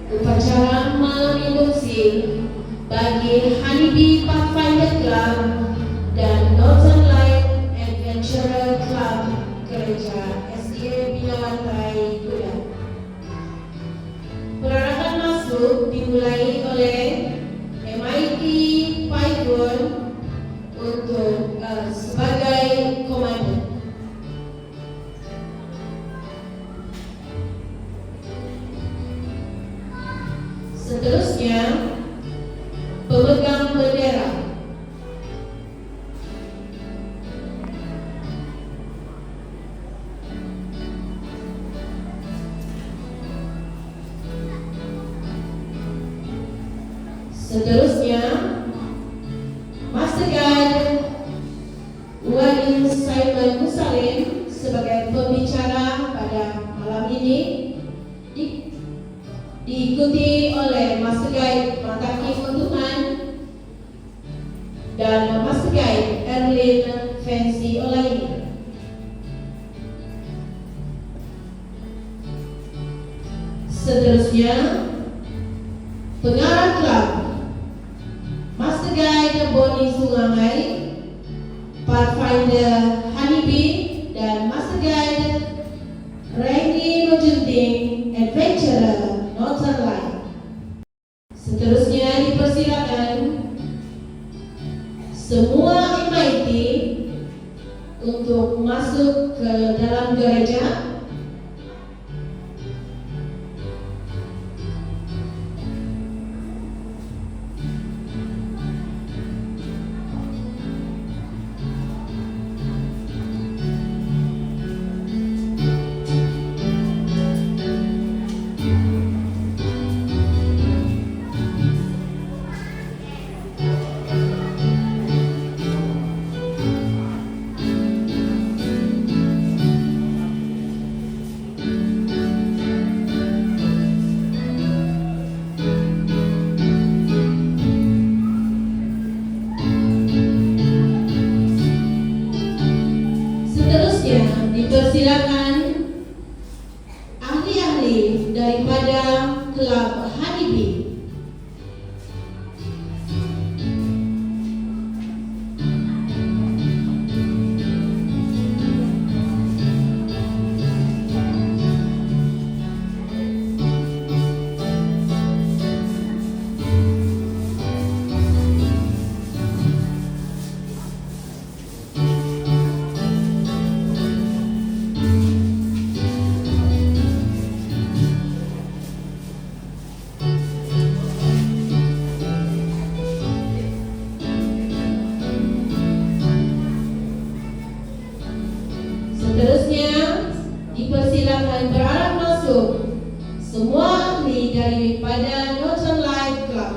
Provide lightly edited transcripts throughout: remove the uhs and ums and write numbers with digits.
Upacara malam induksi bagi Honeybee Pathfinder Club dan Northern Light Adventurer Club Gereja SDA Binawantai Kuda. Perarakan masuk dimulai oleh MIT Paigun untuk sebagai komandan. Seterusnya, pemegang bendera. Seterusnya, Master Guide Wadin Simon Musalim sebagai pembicara pada malam ini, diikuti oleh Master Guide Mataki Untungan dan Master Guide Erlin Fancy Olaini. Seterusnya, pengarah klub Master Guide Boni Sungai, Pathfinder Honeybee dan Master Guide Randy Nujunting, Adventurer Northern Light. Seterusnya dipersilakan semua MIT untuk masuk ke dalam gereja. Dipersilakan ahli-ahli daripada klub Honeybee. Seterusnya dipersilakan berarah masuk semua ahli daripada Northern Light Club.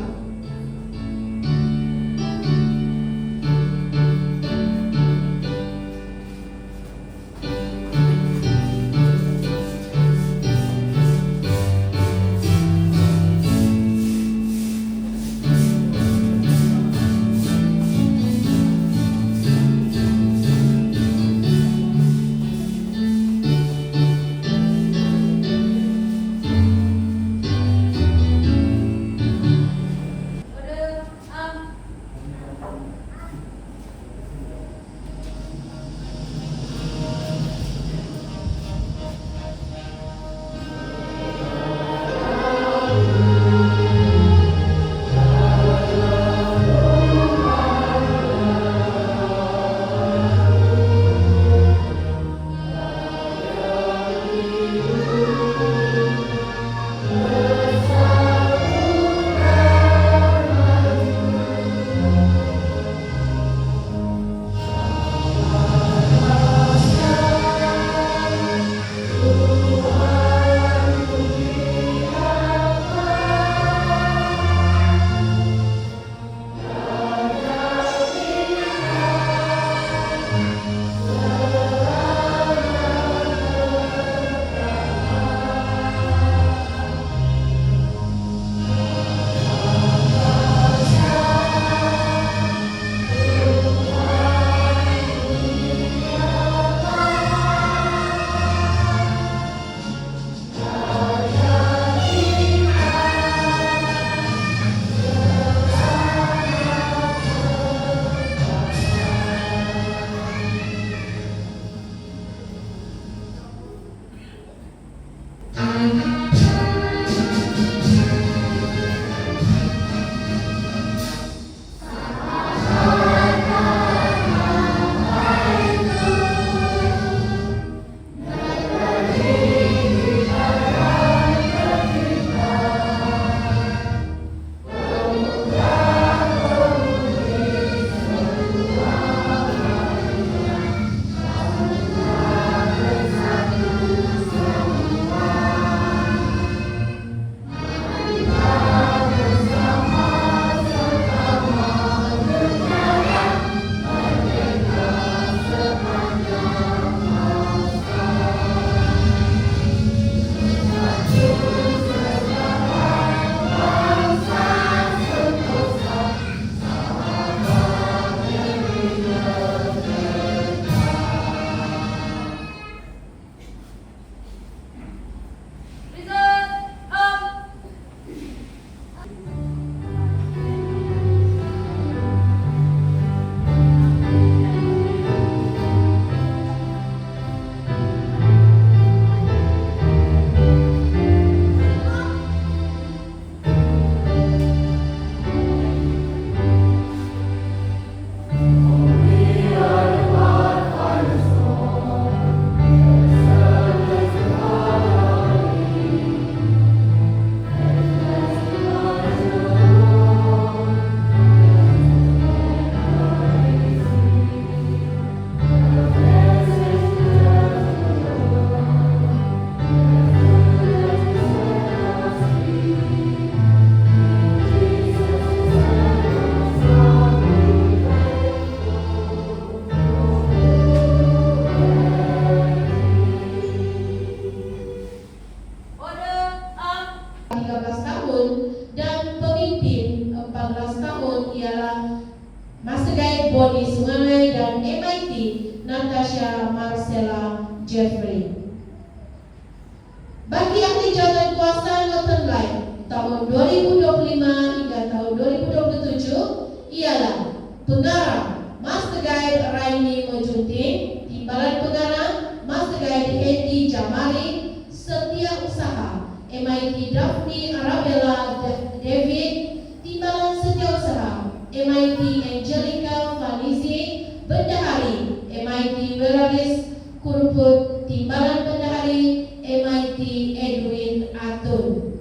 Boni Sungai dan MIT Natasha Marcella Jeffrey. Bagi ahli jawatan kuasa Northern Light tahun 2025 hingga tahun 2027 ialah pengarah Master Guide Raini Mojunting, Timbalan Pengarah Master Guide Hendy Jamari, Setiausaha MIT Daphne Arabella David, Timbalan Setiausaha MIT Angelica Fanizi, Bendahari MIT Welaris Kuruput, Timbalan Bendahari MIT Edwin Atun.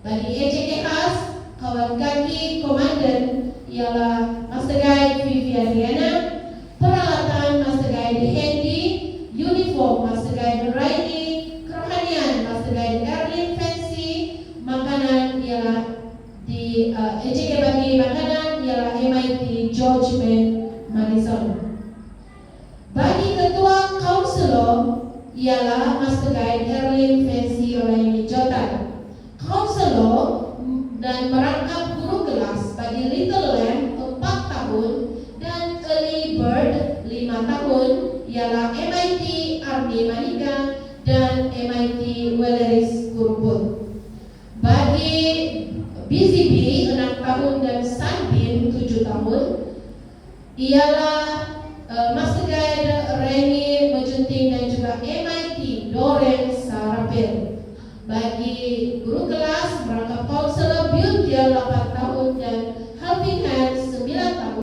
Bagi EJK khas kawan kaki komandan ialah Master Guide Vivian Riana, peralatan Master Guide Hendy, uniform Master Guide Raini, kerohanian Master Guide Erlin Fancy, makanan ialah di EJK bagi makanan ialah MIT George Madison. Bagi ketua kaunselor ialah Master Guide Erlin Fancy Olaini Jotan. Kaunselor dan merangkap guru kelas bagi Little Lamb 4 tahun dan Early Bird 5 tahun ialah MIT Arni Manika dan MIT Weleris Kuruput. Bagi BZB 6 tahun dan Sunbeam 7 tahun ialah Master Guide Reni Mojunting dan juga MIT Doren Sarapil. Bagi guru kelas merangkap kaunselor Beauty 8 tahun dan Helping Hands 9 tahun.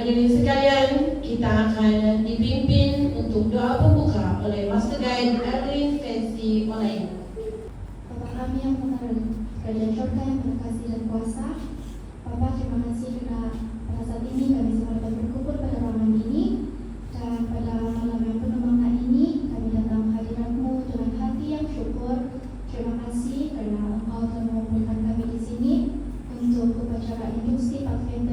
Hadirin sekalian, kita akan dipimpin untuk doa pembuka oleh Master Guide Erlin Fancy Olaini. Bapa kami yang mengarang Kerajaan Surga yang berkasih dan kuasa, Bapa terima kasih karena pada saat ini kami semua dapat berkumpul pada ruangan ini, dan pada malam yang penuh makna ini kami datang hadirat-Mu dengan hati yang syukur. Terima kasih karena Engkau telah mengumpulkan kami di sini untuk upacara induksi Advent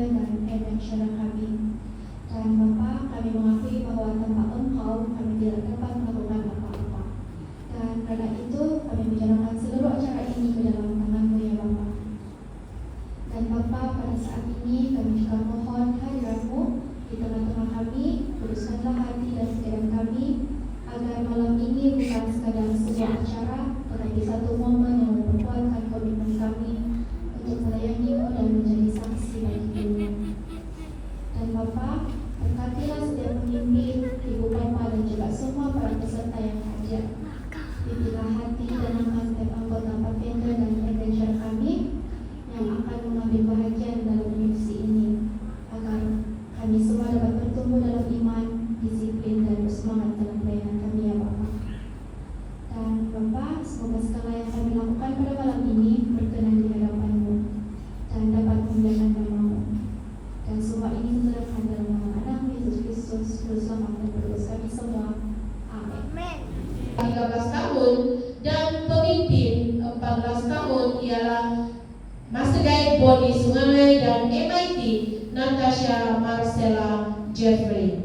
Natasha Marcella Jeffrey.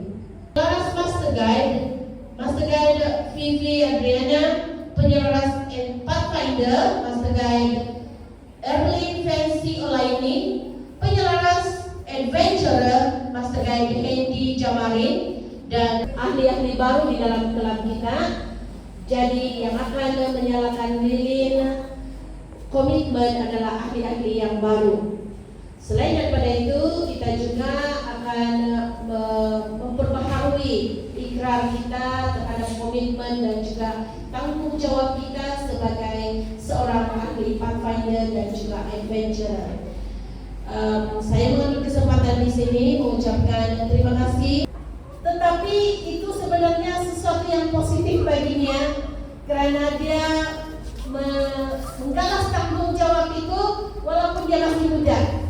Penyelaras Master Guide Vivi Adriana, penyelaras and Pathfinder Master Guide Erlin Fancy Olaini, penyelaras Adventurer Master Guide Hendy Jamarin, dan ahli-ahli baru di dalam klub kita. Jadi yang akan menyalakan lilin komitmen adalah ahli-ahli yang baru. Selain daripada itu, kita juga akan memperbaharui ikrar kita terhadap komitmen dan juga tanggung jawab kita sebagai seorang ahli Pathfinder dan juga Adventurer. Saya mengambil kesempatan di sini mengucapkan terima kasih. Tetapi itu sebenarnya sesuatu yang positif baginya, karena dia menggalas tanggung jawab itu walaupun dia masih muda.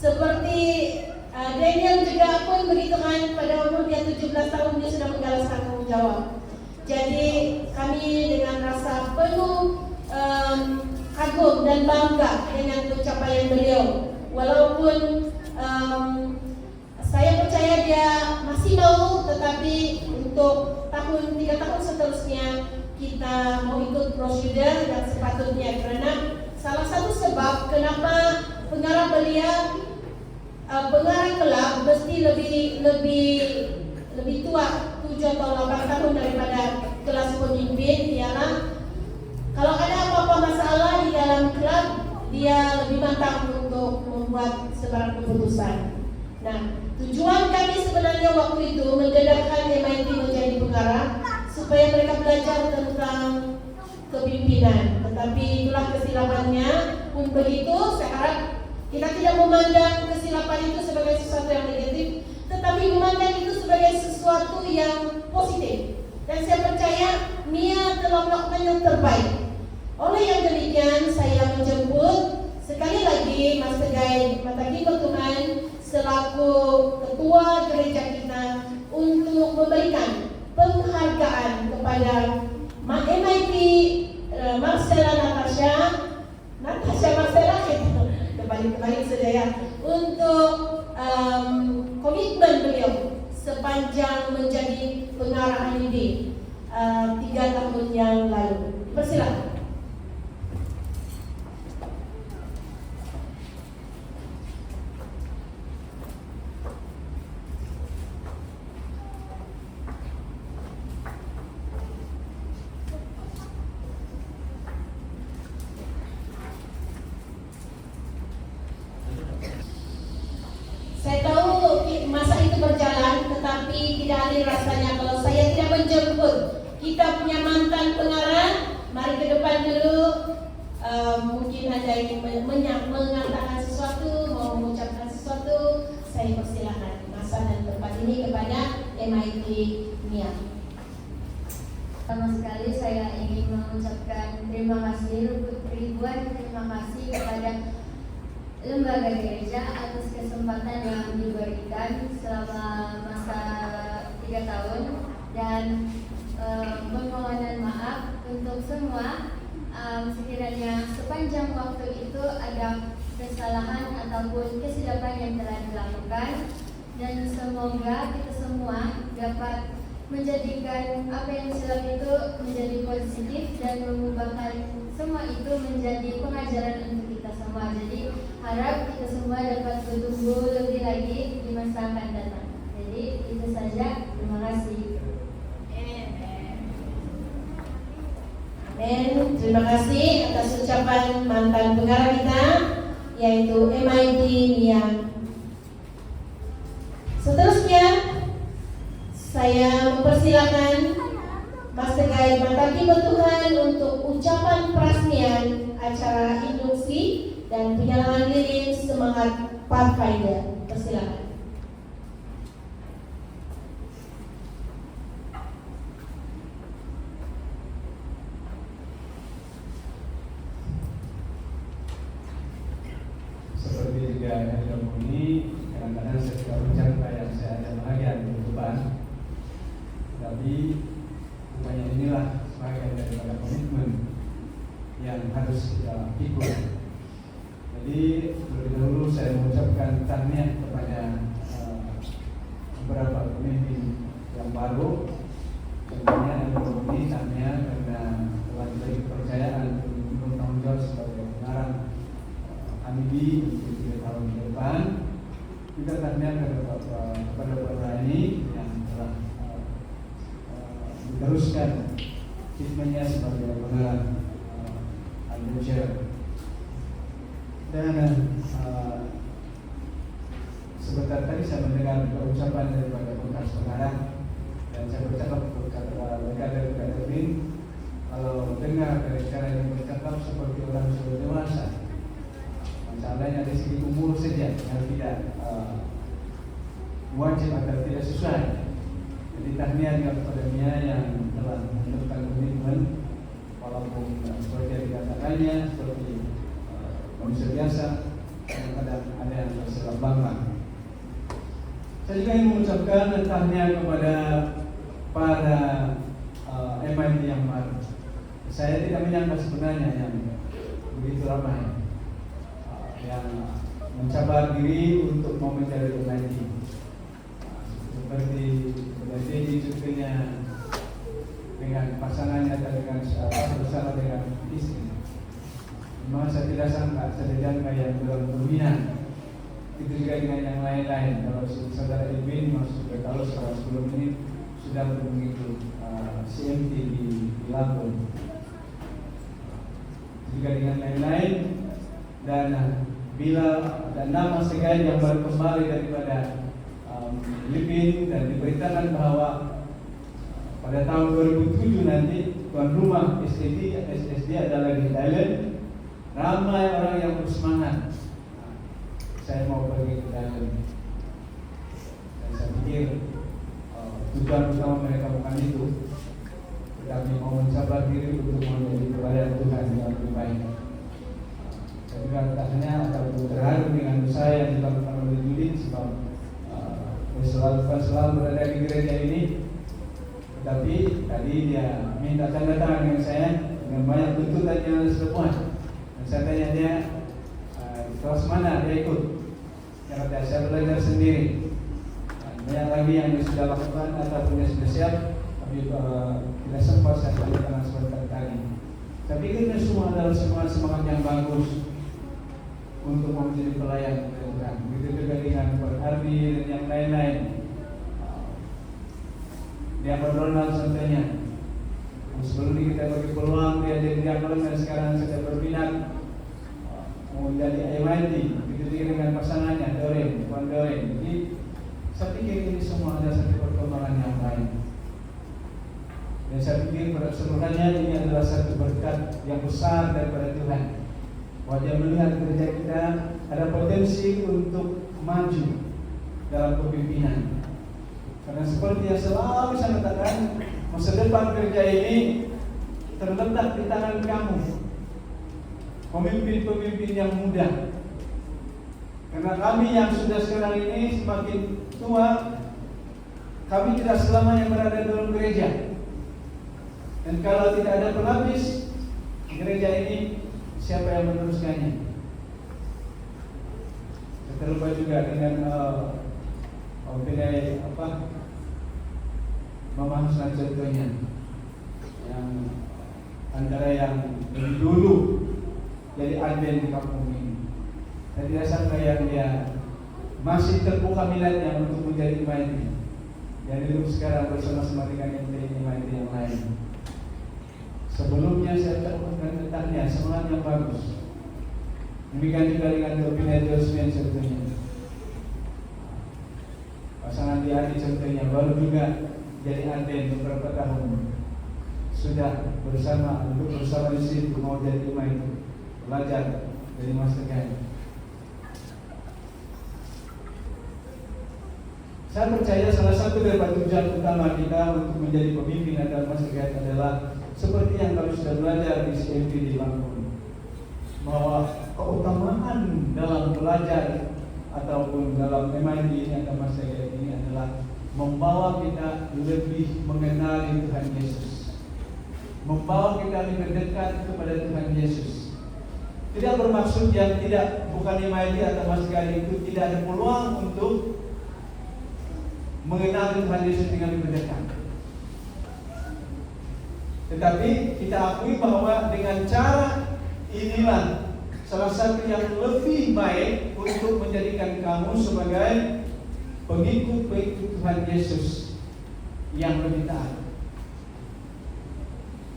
Seperti Daniel juga pun begitu kan, pada umur dia 17 tahun dia sudah menggalas tanggung jawab. Jadi kami dengan rasa penuh kagum dan bangga dengan pencapaian beliau. Walaupun saya percaya dia masih mau, tetapi untuk 3 tahun seterusnya kita mau ikut prosedur yang sepatutnya, karena salah satu sebab kenapa pengarah kelab mesti lebih tua 7 atau 8 tahun daripada kelas pemimpin ialah kalau ada apa-apa masalah di dalam kelab, dia lebih matang untuk membuat sebarang keputusan. Nah, tujuan kami sebenarnya waktu itu mendedahkan MIT menjadi pengarah supaya mereka belajar tentang kepimpinan. Tetapi itulah kesilapannya. Pun begitu, saya harap kita tidak memandang kesilapan itu sebagai sesuatu yang negatif, tetapi memandang itu sebagai sesuatu yang positif. Dan saya percaya Nia telah melakukan yang terbaik. Oleh yang demikian, saya menjemput sekali lagi Master Guide Matagi Tuhan selaku ketua gereja kita untuk memberikan penghargaan kepada MIT Marcella Natasha Marcella kembali saja ya, untuk komitmen beliau sepanjang menjadi pengarah ini 3 tahun yang lalu. Persilakan. Saya tahu masa itu berjalan, tetapi tidak adil rasanya kalau saya tidak menjemput kita punya mantan pengarah. Mari ke depan dulu. Mungkin ada yang mengatakan sesuatu, mau mengucapkan sesuatu. Saya persilahkan masa dan tempat ini kepada MIT Nia. Pertama sekali saya ingin mengucapkan terima kasih ribuan terima kasih kepada lembaga gereja atas kesempatan yang diberikan selama masa 3 tahun, dan permohonan maaf untuk semua sekiranya sepanjang waktu itu ada kesalahan ataupun kesilapan yang telah dilakukan, dan semoga kita semua dapat menjadikan apa yang silap itu menjadi positif dan mengubahkan semua itu menjadi pengajaran untuk kita semua. Jadi harap kita semua dapat bertumbuh lebih lagi di masa akan datang. Jadi itu saja. Terima kasih. Amin. Terima kasih atas ucapan mantan pengarah kita, yaitu MIT Nia. Seterusnya saya mempersilakan Master Guide Matagi Tuhan untuk ucapan perasmian acara induksi dan penyalangan lilin semangat Pathfinder. Persilakan. Seperti juga yang ini, kadang-kadang saya suka bercanda yang saya ada bahagia di depan. Tapi rupanya inilah bagian daripada komitmen yang harus kita ikut. Jadi terlebih dahulu saya mengucapkan tahniah kepada tahniah kepada Bapak ini yang telah meneruskan hikmahnya sebagai pengarang Al-Bujur. Dan sebentar tadi saya mendengar ucapan daripada bekas pengarang, dan saya bercakap berkata kepada Erwin, kalau dengar dari cara yang bercakap seperti orang sudah dewasa, masalahnya dari segi umur saja yang tidak wajib atau tidak sesuai. Jadi tahniah kepada dia yang telah menentukan komitmen, walaupun seperti yang dikatakannya seperti manusia biasa, kadang ada yang terserap bangga. Saya juga ingin mengucapkan tahniah kepada para MIT yang baru. Saya tidak menyangka sebenarnya yang begitu ramai yang mencabar diri untuk mau mencari MIT. Seperti jadi contohnya dengan pasangannya atau dengan bersama dengan istri. Memang saya tidak sangka, saya tidak yang berminat. Itu juga dengan yang lain-lain. Kalau saudara Edwin masuk ke kalau sebelum ini sudah mengikuti CMT di Lampung. Juga dengan lain-lain, dan bila ada nama sekali yang baru kembali daripada Filipina dan diberitakan bahwa pada tahun 2007 nanti tuan rumah SSD adalah di Thailand, ramai orang yang bersemangat. Saya mau pergi ke Thailand, dan saya pikir tujuan utama mereka bukan itu, tetapi mau mencabar diri untuk menjadi kepada Tuhan yang lebih baik. Saya juga tanya atau terharu dengan usaha yang dilakukan oleh Judin, sebab selalu berada di gereja ini. Tetapi tadi dia minta tanda tangan dengan saya dengan banyak tuntutan yang harus dilakukan. Dan saya tanya dia, kelas mana dia ikut? Dia kata, saya belajar sendiri. Dan banyak lagi yang dia sudah lakukan ataupun dia sudah siap, tapi tidak sempat saya tanyakan sebentar tadi. Saya pikir ini semua adalah semangat yang bagus untuk menjadi pelayan Tuhan. Begitu juga dengan Ardi dan yang lain-lain. Dia Ronald contohnya. Sebelum ini kita bagi peluang dia jadi diakon dan sekarang sudah berminat mau menjadi MIT. Begitu juga dengan pasangannya Doreen, Puan Doreen. Jadi saya pikir ini semua ada satu perkembangan yang baik. Dan saya pikir pada keseluruhannya ini adalah satu berkat yang besar daripada Tuhan. Bahwa dia melihat gereja kita ada potensi untuk maju dalam kepimpinan. Karena seperti yang selalu saya katakan, masa depan gereja ini terletak di tangan kamu, pemimpin-pemimpin yang muda. Karena kami yang sudah sekarang ini semakin tua, kami tidak selamanya berada dalam gereja. Dan kalau tidak ada pelapis gereja ini, siapa yang meneruskannya? Saya terlupa juga dengan Mama Husna contohnya, yang antara yang lebih dulu jadi admin di kampung ini. Saya tidak sangka yang dia masih terbuka minatnya untuk menjadi MIT. Jadi dulu sekarang bersama-sama dengan MIT yang lain. Sebelumnya saya temukan tentangnya semangat yang bagus. Demikian juga dengan Dopina Josmian contohnya. Pasangan Adi contohnya baru juga jadi admin beberapa tahun. Sudah bersama di situ mau jadi MIT, belajar dari Master Guide. Saya percaya salah satu dari tujuan utama kita untuk menjadi pemimpin adalah Master Guide adalah seperti yang kami sudah belajar di CMP di Lampung, bahwa keutamaan dalam belajar ataupun dalam MIT ini atau Master Guide ini adalah membawa kita lebih mengenali Tuhan Yesus, membawa kita lebih dekat kepada Tuhan Yesus. Tidak bermaksud yang bukan MIT atau Master Guide itu tidak ada peluang untuk mengenali Tuhan Yesus dengan lebih dekat. Tetapi kita akui bahwa dengan cara inilah salah satu yang lebih baik untuk menjadikan kamu sebagai pengikut Tuhan Yesus yang lebih taat.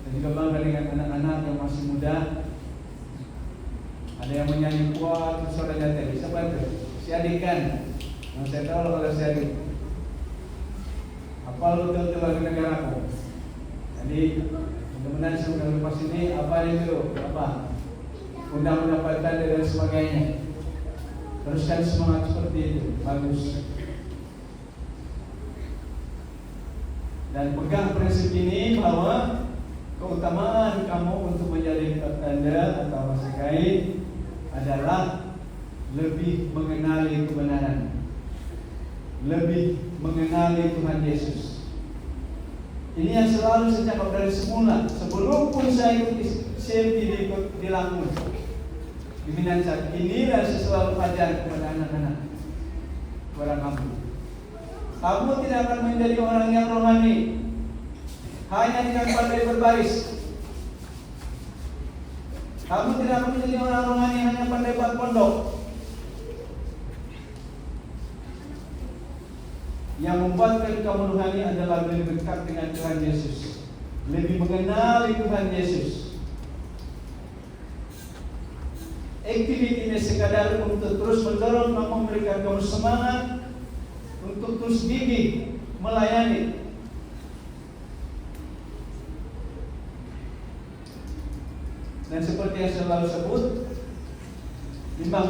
Dan juga bangga dengan anak-anak yang masih muda. Ada yang menyanyi kuat suaranya tadi. Siapa itu? Si Adik kan? Nah, saya tahu kalau si Adik hafal betul-betul lagu negaraku. Jadi mudah-mudahan sebelum lepas ini apa itu? Apa? Undang-undang tanda dan sebagainya. Teruskan semangat seperti itu. Bagus. Dan pegang prinsip ini bahwa keutamaan kamu untuk menjadi tanda atau masekai adalah lebih mengenali kebenaran, lebih mengenali Tuhan Yesus. Ini yang selalu sejak dari semula, sebelum pun saya ikut CMT di Lampung, di Minangkabau. Inilah selalu ajar kepada anak-anak, kepada kamu. Kamu tidak akan menjadi orang yang rohani hanya dengan pandai berbaris. Kamu tidak akan menjadi orang rohani hanya pandai buat pondok. Yang membuatkan kamu rohani adalah lebih dekat dengan Tuhan Yesus, lebih mengenali Tuhan Yesus. Aktivitinya sekadar untuk terus mendorong kamu, memberikan kamu semangat untuk terus gigih melayani. Dan seperti yang saya selalu sebut, memang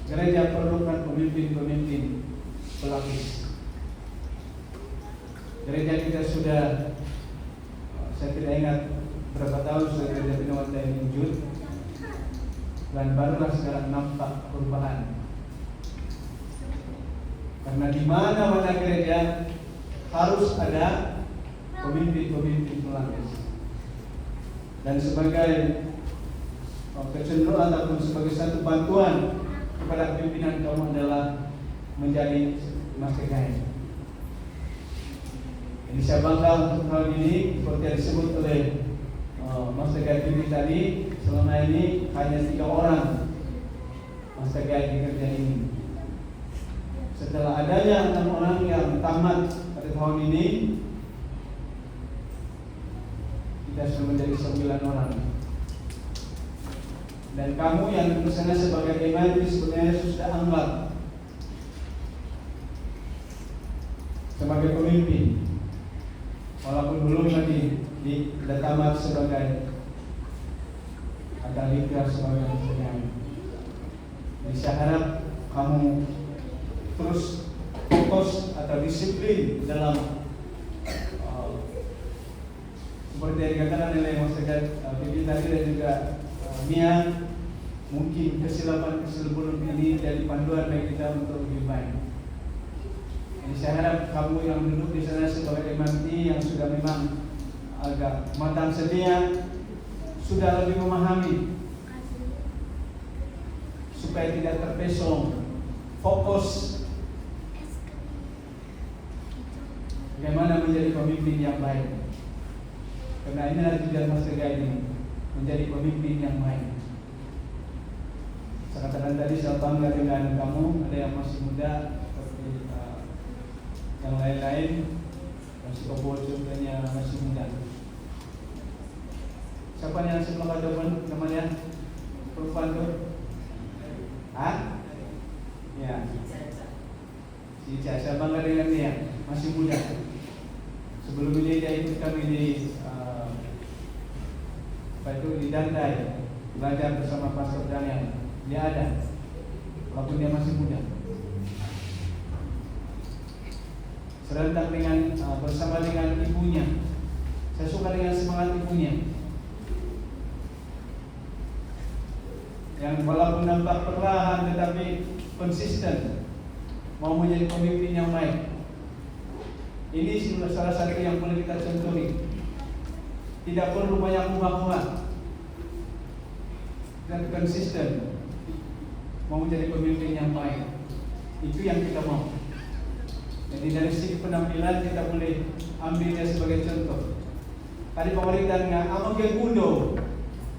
gereja perlukan pemimpin-pemimpin pelapis. Gereja kita sudah, saya tidak ingat berapa tahun sudah gereja Pinawata ini wujud, dan barulah sekarang nampak perubahan. Karena di mana-mana gereja harus ada pemimpin-pemimpin pelapis. Dan sebagai kecenderungan ataupun sebagai satu bantuan kepada pimpinan kamu adalah menjadi masekai. Jadi saya bangga untuk hal ini, seperti yang disebut oleh masekai pimpin tadi. Selama ini hanya 3 orang masekai di kerja ini. Setelah adanya 6 orang yang tamat pada tahun ini, kita sudah menjadi 9 orang. Dan kamu yang bersama sebagai imam itu sebenarnya sudah anggap sebagai pemimpin, walaupun belum lagi tamat sebagai akademika sebagai penyanyi. Jadi saya harap kamu terus fokus atau disiplin dalam seperti yang dikatakan oleh Mas Pimpin tadi dan juga Mia. Mungkin kesilapan ini jadi panduan bagi kita untuk lebih baik. Jadi saya harap kamu yang duduk di sana sebagai MMT yang sudah memang agak matang sedia, sudah lebih memahami supaya tidak terpesong, fokus bagaimana menjadi pemimpin yang baik. Karena ini adalah tujuan Mas ini, menjadi pemimpin yang baik. Saya katakan tadi saya bangga dengan kamu, ada yang masih muda seperti yang lain-lain, masih kebol contohnya masih muda. Siapa yang sebelah jawaban namanya? Perempuan tu? Ya. Si Ica, saya bangga dengan dia, masih muda. Sebelum ini dia ikut kami di di Dandai, belajar bersama Pastor Daniel. Dia ada, walaupun dia masih muda. Serentak dengan bersama dengan ibunya. Saya suka dengan semangat ibunya, yang walaupun nampak perlahan tetapi konsisten mau menjadi pemimpin yang baik. Ini salah satu yang boleh kita contohi. Tidak perlu banyak ubah-ubah, dan konsisten mau menjadi pemimpin yang baik. Itu yang kita mau. Jadi dari segi penampilan kita boleh ambilnya sebagai contoh. Tadi pemerintah dengan amang ke kudo,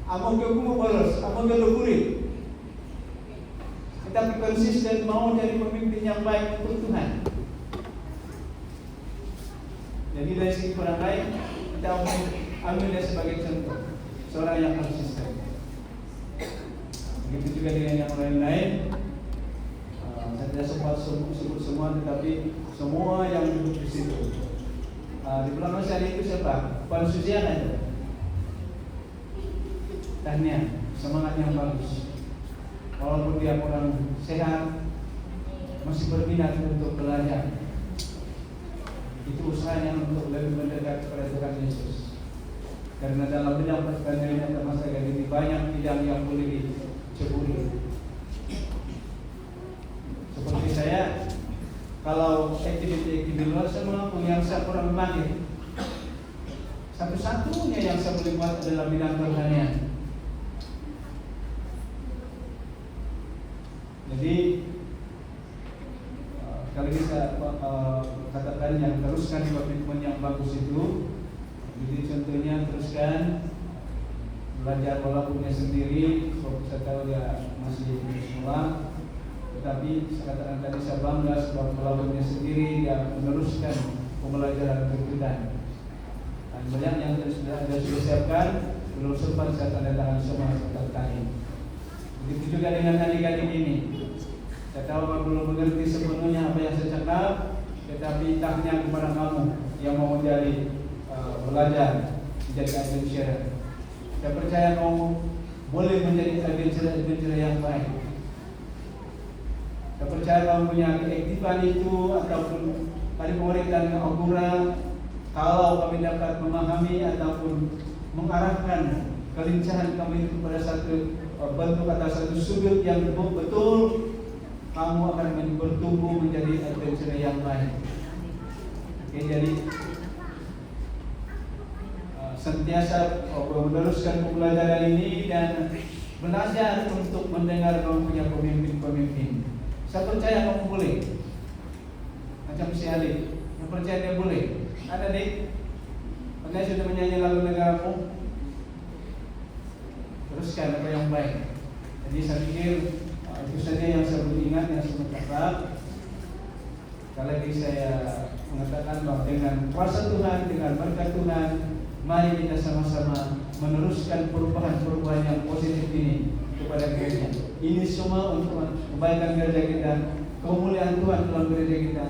amang ke kumo boros, amang ke lukurit. Kita konsisten mau jadi pemimpin yang baik untuk Tuhan. Jadi dari segi orang lain kita ambil dia sebagai contoh seorang yang konsisten. Begitu juga dengan yang lain-lain. Saya tidak sempat sebut semua, tetapi semua yang duduk di situ. Di belakang saya itu siapa? Puan Suziana itu. Tahniah, semangat yang bagus. Walaupun dia kurang sehat, masih berminat untuk belajar. Itu usahanya untuk lebih mendekat kepada Tuhan Yesus. Karena dalam bidang pertanian dan masyarakat ini banyak bidang yang boleh diceburi. Seperti saya, kalau aktiviti luar semua yang saya kurang mahir, satu-satunya yang saya boleh buat adalah bidang pertanian. Jadi kalau bisa katakan yang teruskan komitmen yang bagus itu. Jadi contohnya teruskan belajar walaupun sendiri. Saya tahu dia masih di sekolah, tetapi saya katakan tadi saya bangga sebab walaupun sendiri dia meneruskan pembelajaran berikutan. Dan banyak yang sudah siapkan, belum sempat saya tanda tangan semua tentang ini. Begitu juga dengan adik-adik ini. Saya tahu belum mengerti sepenuhnya apa yang saya cakap, tetapi tanya kepada kamu yang mau menjadi belajar menjadi adventurer. Saya percaya kamu boleh menjadi adventurer yang baik. Saya percaya kamu punya keaktifan itu ataupun tadi pemerintahan Augura, kalau kami dapat memahami ataupun mengarahkan kelincahan kami itu pada satu bentuk atau satu sudut yang betul, kamu akan bertumbuh menjadi adventurer yang baik. Oke, jadi sentiasa meneruskan pembelajaran ini dan belajar untuk mendengar kamu punya pemimpin-pemimpin. Saya percaya kamu boleh. Macam si Ali, saya percaya dia boleh. Ada dik, Anda sudah menyanyi lagu negaramu. Teruskan apa yang baik. Jadi saya pikir itu saja yang saya boleh ingat, yang saya cakap. Sekali lagi saya mengatakan bahwa dengan kuasa Tuhan, dengan berkat Tuhan, mari kita sama-sama meneruskan perubahan-perubahan yang positif ini kepada gereja. Ini semua untuk kebaikan gereja kita, kemuliaan Tuhan dalam gereja kita.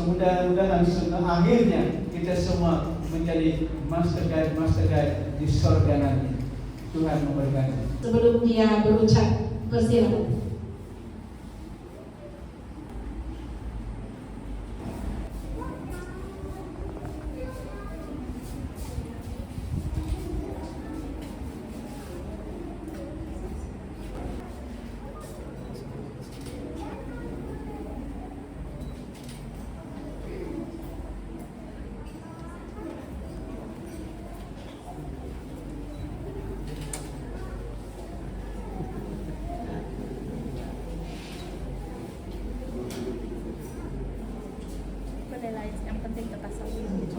Mudah-mudahan akhirnya kita semua menjadi master guide di surga nanti. Tuhan memberkati. Sebelum dia berucap, persilakan. Yang penting tetap sampai.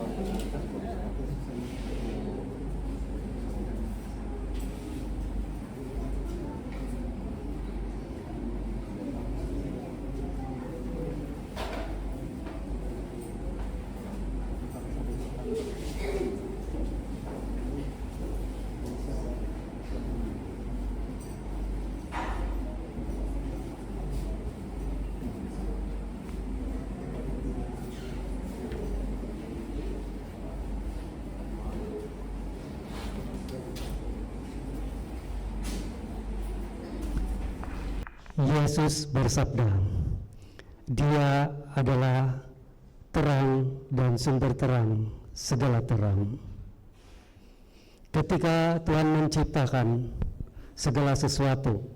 Yesus bersabda, Dia adalah terang dan sumber terang segala terang. Ketika Tuhan menciptakan segala sesuatu,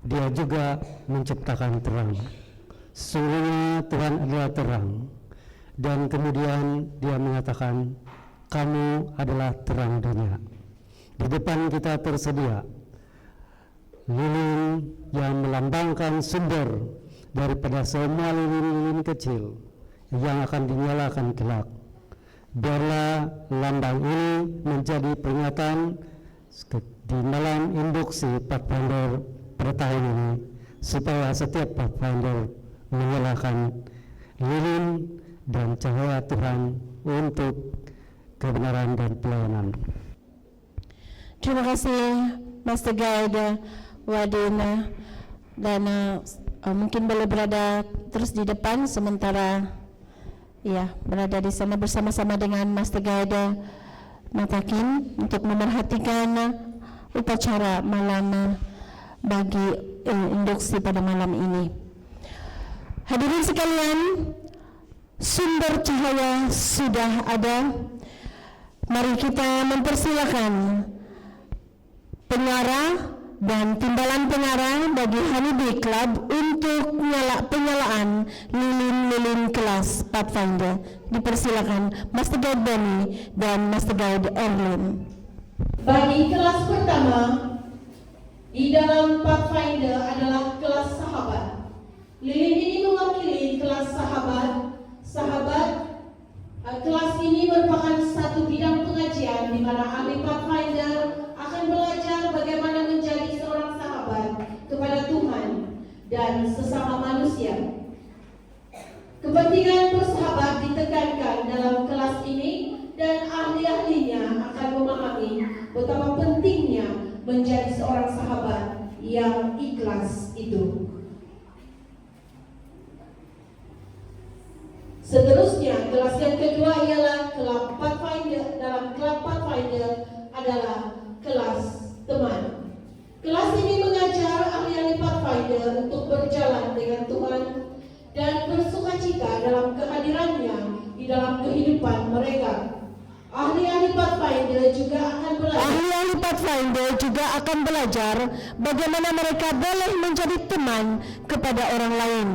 Dia juga menciptakan terang. Sungguhnya Tuhan adalah terang. Dan kemudian Dia mengatakan, kamu adalah terang dunia. Di depan kita tersedia lilin yang melambangkan sumber daripada semua lilin-lilin kecil yang akan dinyalakan kelak. Biarlah lambang ini menjadi peringatan di malam induksi Pathfinder pada tahun ini, supaya setiap Pathfinder menyalakan lilin dan cahaya Tuhan untuk kebenaran dan pelayanan. Terima kasih Master Guide Wadina, dan mungkin boleh berada terus di depan sementara berada di sana bersama-sama dengan Master Guide Matakin untuk memerhatikan upacara malam bagi induksi pada malam ini. Hadirin sekalian, sumber cahaya sudah ada. Mari kita mempersilakan pengarah dan timbalan pengarah bagi Honeybee Club untuk penyalaan lilin-lilin kelas Pathfinder. Dipersilakan Master Guide Benny dan Master Guide Erlin. Bagi kelas pertama di dalam Pathfinder adalah kelas sahabat. Lilin ini mewakili kelas sahabat. Kelas ini merupakan satu bidang pengajian di mana ahli Pathfinder akan belajar bagaimana menjadi seorang sahabat kepada Tuhan dan sesama manusia. Kepentingan bersahabat ditekankan dalam kelas ini dan ahli-ahlinya akan memahami betapa pentingnya menjadi seorang sahabat yang ikhlas itu. Seterusnya, kelas yang kedua ialah Club Pathfinder. Dalam Club Pathfinder adalah kelas teman. Kelas ini mengajar ahli-ahli Pathfinder untuk berjalan dengan Tuhan dan bersukacita dalam kehadirannya di dalam kehidupan mereka. Ahli-ahli Pathfinder juga akan belajar bagaimana mereka boleh menjadi teman kepada orang lain.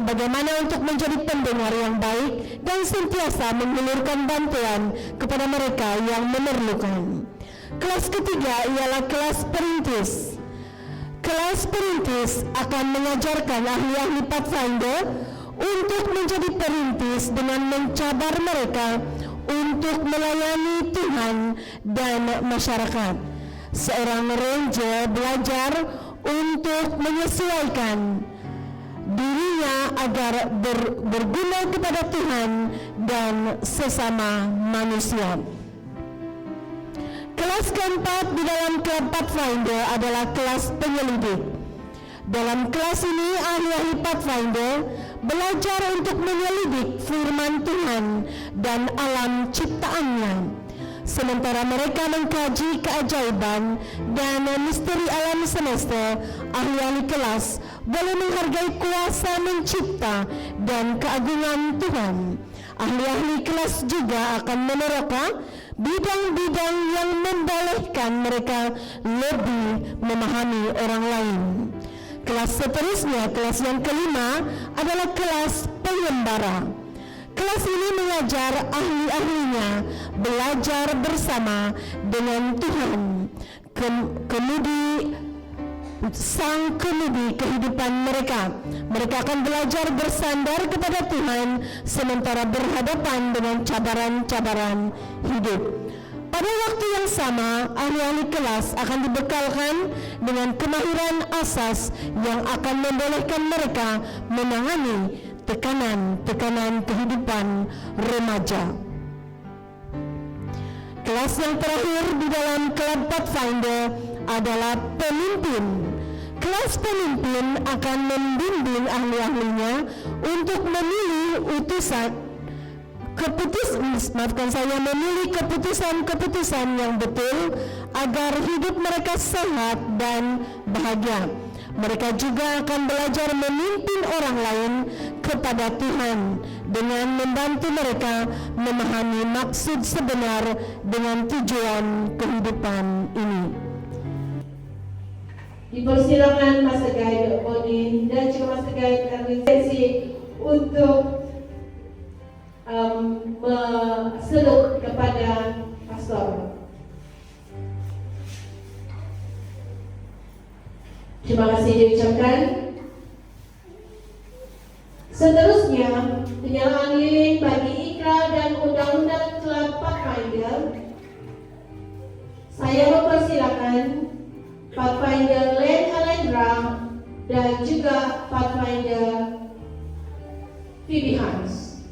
Bagaimana untuk menjadi pendengar yang baik dan sentiasa menghulurkan bantuan kepada mereka yang memerlukan. Kelas ketiga ialah kelas perintis. Kelas perintis akan mengajarkan ahli-ahli Pathfinder untuk menjadi perintis dengan mencabar mereka untuk melayani Tuhan dan masyarakat. Seorang ranger belajar untuk menyesuaikan dirinya agar berguna kepada Tuhan dan sesama manusia. Kelas keempat di dalam Club Pathfinder adalah kelas penyelidik. Dalam kelas ini ahli-ahli Pathfinder belajar untuk menyelidik firman Tuhan dan alam ciptaannya. Sementara mereka mengkaji keajaiban dan misteri alam semesta, ahli-ahli kelas boleh menghargai kuasa mencipta dan keagungan Tuhan. Ahli-ahli kelas juga akan meneraka bidang-bidang yang membolehkan mereka lebih memahami orang lain. Kelas seterusnya, kelas yang kelima adalah kelas pengembara. Kelas ini mengajar ahli-ahlinya belajar bersama dengan Tuhan, sang kemudi kehidupan mereka. Mereka akan belajar bersandar kepada Tuhan sementara berhadapan dengan cabaran-cabaran hidup. Pada waktu yang sama, ahli-ahli kelas akan dibekalkan dengan kemahiran asas yang akan membolehkan mereka menangani tekanan kehidupan remaja. Kelas yang terakhir di dalam Club Pathfinder adalah pemimpin. Kelas pemimpin akan membimbing ahli-ahlinya untuk memilih keputusan yang betul agar hidup mereka sehat dan bahagia. Mereka juga akan belajar memimpin orang lain kepada Tuhan dengan membantu mereka memahami maksud sebenar dengan tujuan kehidupan ini. Dipersilakan Master Guide Odin dan juga Master Guide Erwin untuk seluk kepada pastor. Terima kasih diucapkan. Seterusnya, penyalaan lilin bagi ikrar dan undang-undang Club Pathfinder. Saya mempersilakan Pathfinder Len Alendra dan juga Pathfinder Phoebe Hans.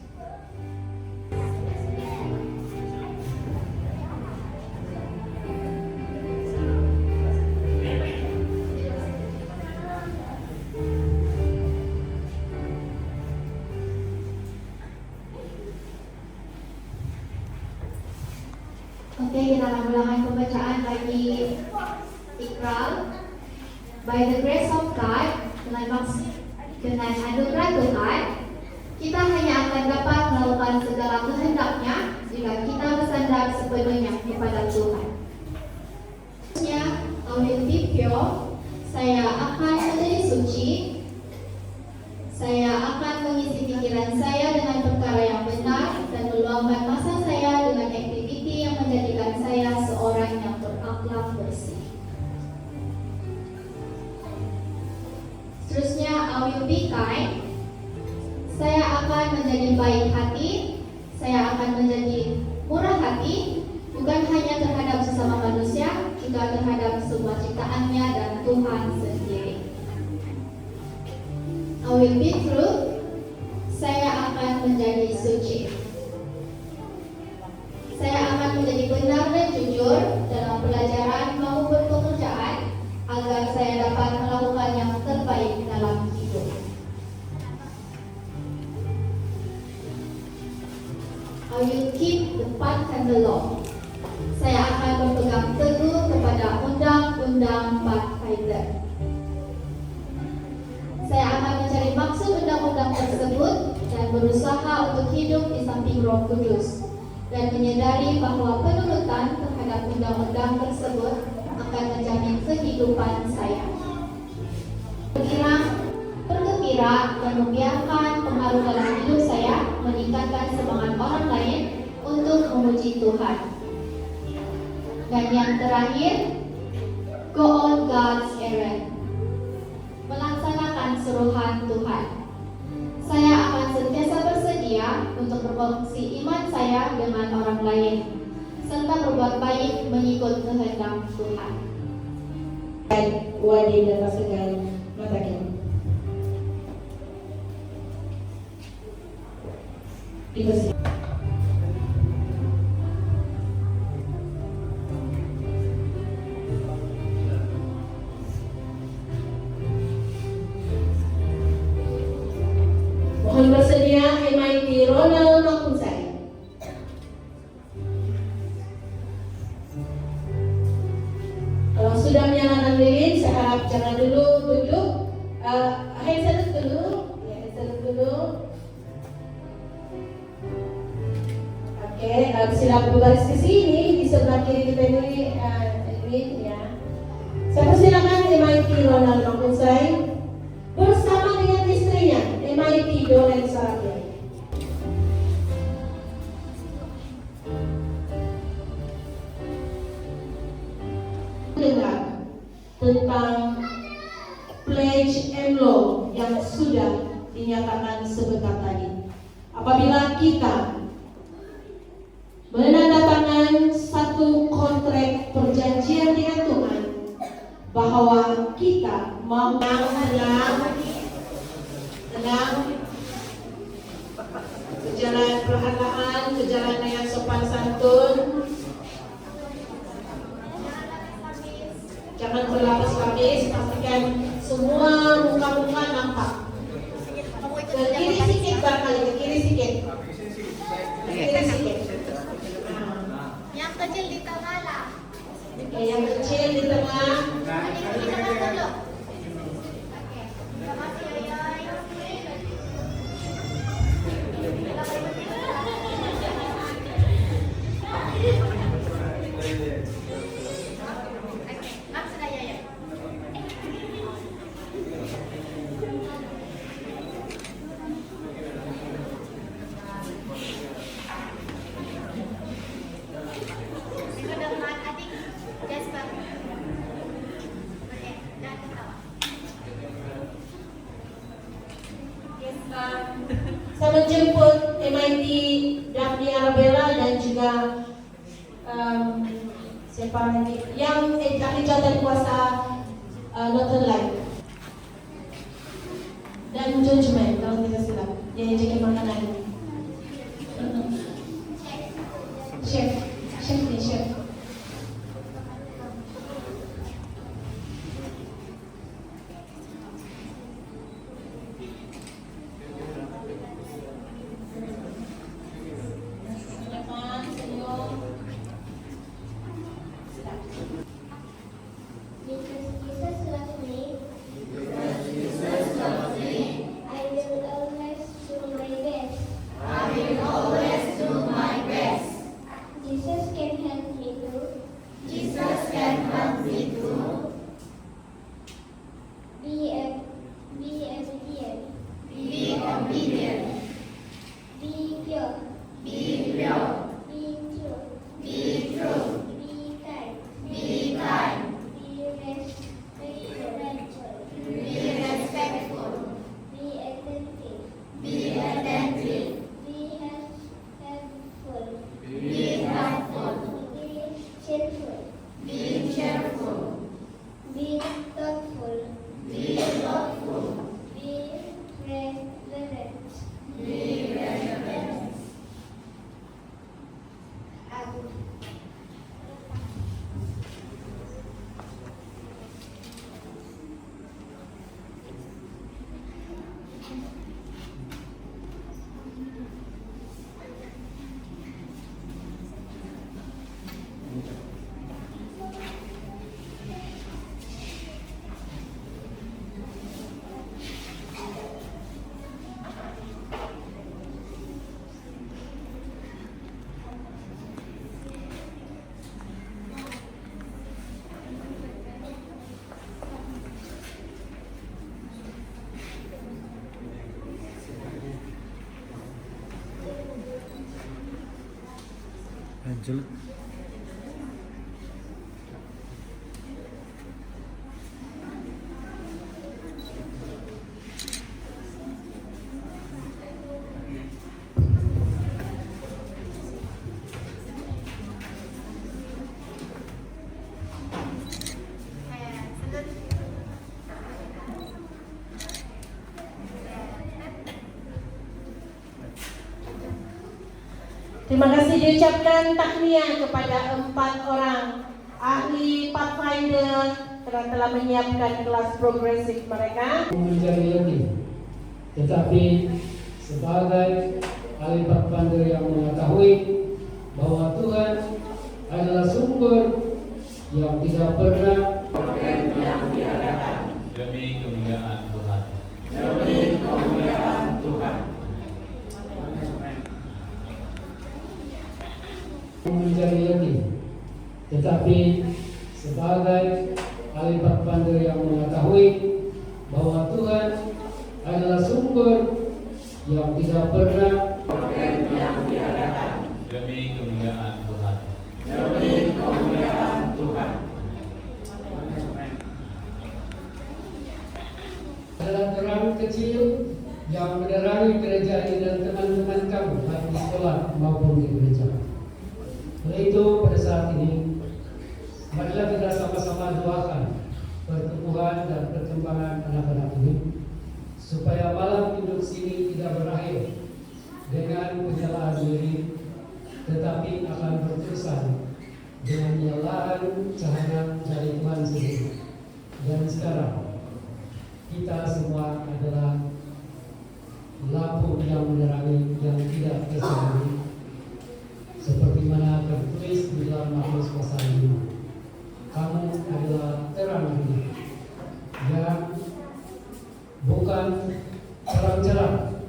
Oke, kita akan ulangan pembacaan bagi Iqral. By the grace of God, dengan anugerah Tuhan, kita hanya akan dapat melakukan segala kehendaknya jika kita bersandar sepenuhnya kepada Tuhan. Selanjutnya, I will be pure. Saya akan menjadi suci. Saya akan mengisi pikiran saya dengan perkara yang benar dan meluangkan masa saya dengan aktiviti yang menjadikan saya seorang yang berakhlak bersih. Seterusnya, I will be kind. Saya akan menjadi baik hati. Saya akan menjadi murah hati, bukan hanya terhadap sesama manusia, juga terhadap semua ciptaannya dan Tuhan sendiri. I will be true. Saya akan menjadi suci. Saya akan menjadi benar dan jujur dalam pelajaran maupun pekerjaan agar saya dapat melakukan yang terbaik dalam hidup. I will keep the path and the law. Saya akan berpegang teguh kepada undang-undang Pathfinder. Saya akan mencari maksud undang-undang tersebut dan berusaha untuk hidup di samping Roh Kudus dan menyadari bahwa penurutan terhadap undang-undang tersebut akan menjamin kehidupan saya. Bergembira dan membiarkan pengaruh dalam hidup saya meningkatkan semangat orang lain untuk memuji Tuhan. Dan yang terakhir, go on God's errand. Melaksanakan suruhan Tuhan. Saya akan sentiasa bersedia untuk berkongsi iman saya dengan orang lain, serta berbuat baik mengikut kehendak Tuhan. Wadi dan pasukan matakin. Dibersih. Mohon bersedia MIT Ronald Makunsai. Kalau sudah menyalakan lilin, saya harap jangan dulu duduk. Hand salute dulu. Ya, hand salute dulu. Oke, silakan berbaris ke sini di sebelah kiri kita ini ya. Saya persilakan MIT Ronald Makunsai bersama dengan istrinya MIT Dolen Sarabia. Dengar tentang pledge and law yang sudah dinyatakan sebentar tadi. Apabila kita menandatangani satu kontrak perjanjian dengan Tuhan bahwa kita mau tenang, berjalan perlahan-lahan, berjalan dengan sopan santun, jangan berlapis-lapis, pastikan semua muka-muka nampak. Ke kiri sedikit barangkali, ke kiri sedikit. Ke kiri sedikit. Yang kecil di tengah lah. Oke, yang kecil di tengah. Saya menjemput MIT Daphne Arabella dan juga siapa lagi yang ahli jawatan kuasa Northern Light dan judgement kalau tidak silap yang jaga makanan. Chef nih chef. Maju. Terima kasih diucapkan tahniah kepada 4 orang ahli Pathfinder karena telah menyiapkan kelas progresif mereka. Menjadi lebih, tetapi sebagai ahli Pathfinder yang mengetahui bahwa Tuhan adalah sumber yang tidak pernah demi kemuliaan Tuhan. menjadi lebih, tetapi sebagai ahli Pathfinder yang mengetahui bahwa Tuhan adalah sumber yang tidak pernah Demi kemuliaan Tuhan. adalah terang kecil yang menerangi gereja ini dan teman-teman kamu baik di sekolah maupun di gereja. Oleh itu pada saat ini marilah kita sama-sama doakan pertumbuhan dan perkembangan anak-anak ini supaya malam induksi ini tidak berakhir dengan penyalaan diri, tetapi akan berterusan dengan penyalaan cahaya dari Tuhan sendiri. Dan sekarang kita semua adalah lampu yang menerangi yang tidak tersembunyi, seperti mana tertulis di dalam Matius pasal 5. Kamu adalah terang dunia yang bukan cerah-cerah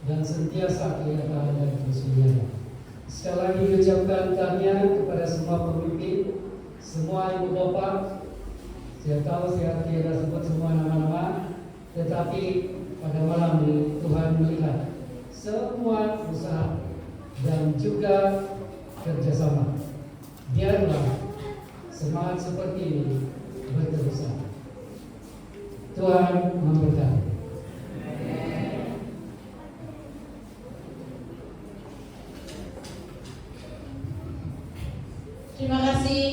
dan sentiasa kelihatan dari kesulitan. Sekali lagi diucapkan tahniah kepada semua pemimpin, semua ibu bapak. Saya tahu saya tidak sebut semua nama-nama, tetapi pada malam ini Tuhan melihat semua usaha dan juga kerjasama. Biarlah semangat seperti ini berterusan. Tuhan memberkati. Terima kasih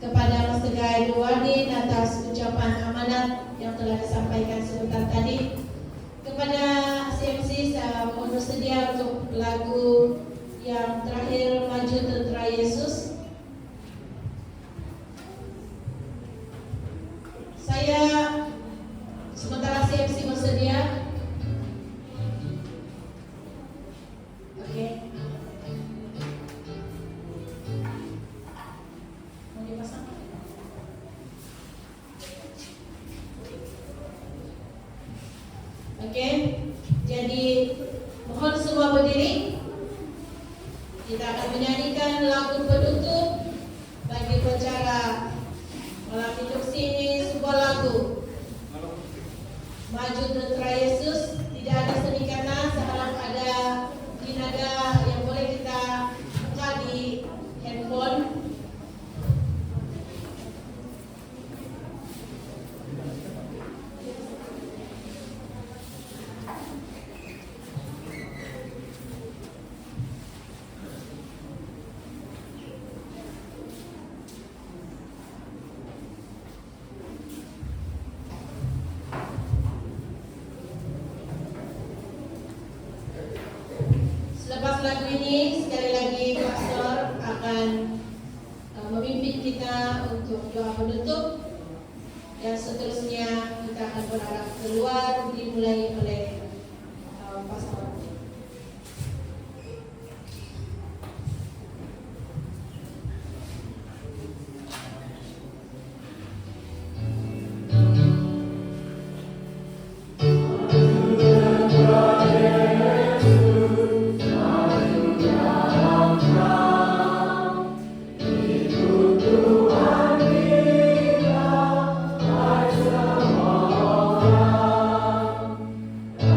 kepada Mas Tegai Luwadin atas ucapan amanat yang telah disampaikan sebentar tadi. Kepada CMC saya mohon bersedia untuk lagu yang terakhir, Maju Tentera Yesus. Saya sementara CMC bersedia. Oke. Mau dipasang? Oke. Jadi mohon semua berdiri. Kita akan menyanyikan lagu penutup bagi upacara malam induksi ini, sebuah lagu Maju Tentera Yesus. Tidak ada senikana, seharap ada di nada yang boleh kita buka di handphone. Selepas lagu ini, sekali lagi pastor akan memimpin kita untuk doa penutup, dan seterusnya kita akan berharap keluar dimulai oleh pastor. Tuhan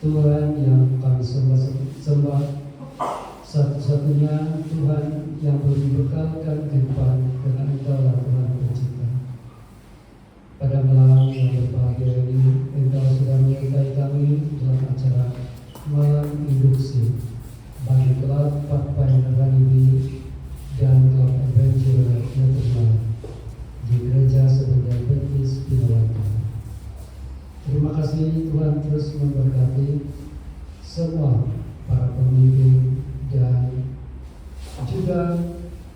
Tuhan yang kami sembah, satu-satunya Tuhan yang beri bekal dan kehidupan, karena Engkau lah Tuhan pencipta. Pada malam yang berbahagia ini, Engkau sudah menyertai kami dalam acara malam induksi bagi klub Pathfinder Ranibi dan klub Adventure Netherlands di Gereja Sebenar Baptis Pinawata. Terima kasih Tuhan terus memberkati semua para pemimpin dan juga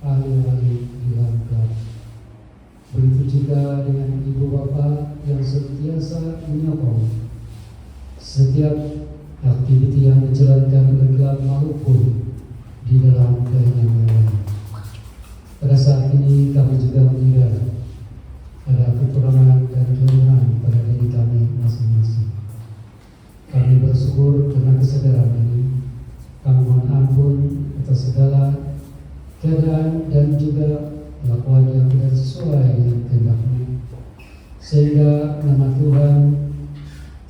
ahli-ahli di dalam klub. Begitu juga dengan ibu bapak yang senantiasa menyokong setiap aktiviti yang dijalankan oleh klub maupun di dalam kehidupan. Pada saat ini kami juga menyadari ada kekurangan dan kelemahan pada diri kami masing-masing. Kami bersyukur karena kesadaran ini. Kami mohon ampun atas segala keadaan dan juga kelakuan yang tidak sesuai dengan kehendak-Mu, sehingga nama Tuhan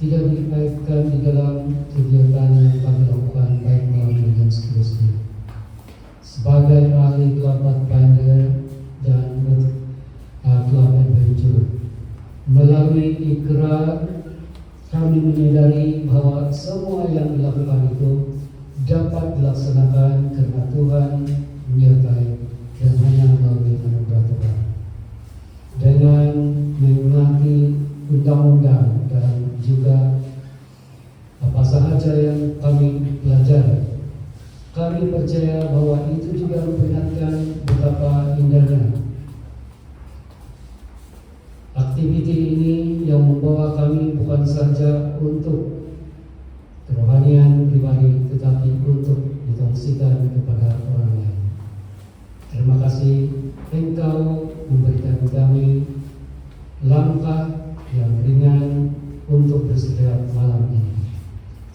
tidak dikaitkan di dalam kegiatan yang kami lakukan baik melalui dan seterusnya. Sebagai ahli klub Pathfinder dan klub Adventure, melalui ikrar kami menyadari bahwa semua yang dilakukan itu dapat dilaksanakan karena Tuhan menyertai dan hanya melalui anugerah Tuhan. Dengan mengikuti undang-undang dan juga apa sahaja yang kami pelajari, kami percaya bahwa itu juga memperingatkan betapa indahnya aktiviti ini yang membawa kami bukan saja untuk kerohanian pribadi, tetapi untuk dikongsikan kepada orang lain. Terima kasih Engkau memberikan kami langkah yang ringan untuk bersetiap malam ini.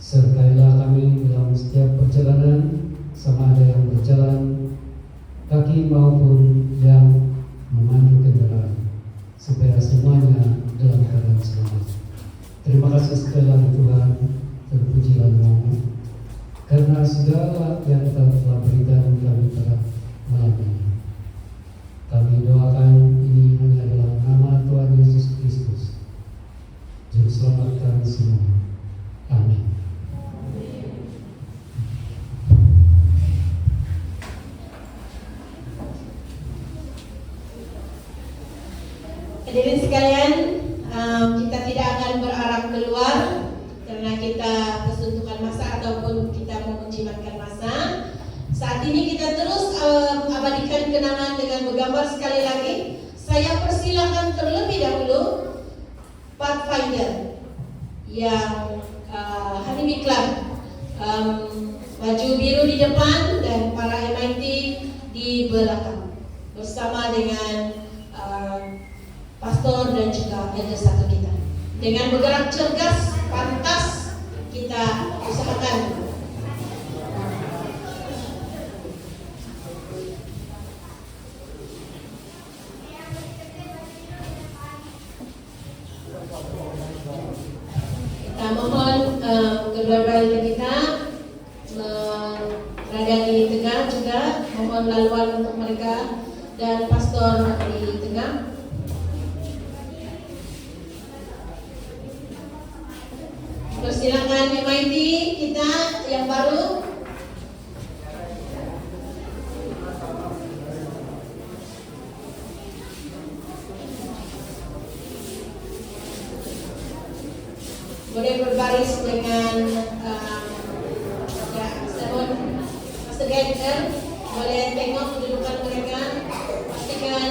Sertailah kami dalam setiap perjalanan, sama ada yang berjalan kaki maupun yang memandu kendaraan, supaya semuanya dalam keadaan selamat. Terima kasih sekali lagi Tuhan, terpujilah nama-Mu, karena segala yang Engkau telah berikan kami pada malam ini. Kami doakan ini hanya dalam nama Tuhan Yesus Kristus, Juru Selamat kami semua. Amin. Hadirin sekalian, kita tidak akan berarah keluar karena kita kesuntukan masa ataupun kita mau menjimatkan masa. Saat ini kita terus abadikan kenangan dengan bergambar. Sekali lagi saya persilakan terlebih dahulu Pathfinder yang Hanibi Club, baju biru di depan dan para MIT di belakang, bersama dengan pastor dan juga elder satu kita. Dengan bergerak cergas, pantas, kita usahakan kita mohon kedua-dua elder kita berada di tengah juga, mohon laluan untuk mereka dan pastor di tengah. Persilakan MIT kita yang baru. Boleh berbaris dengan Master Guide, boleh tengok kedudukan mereka, pastikan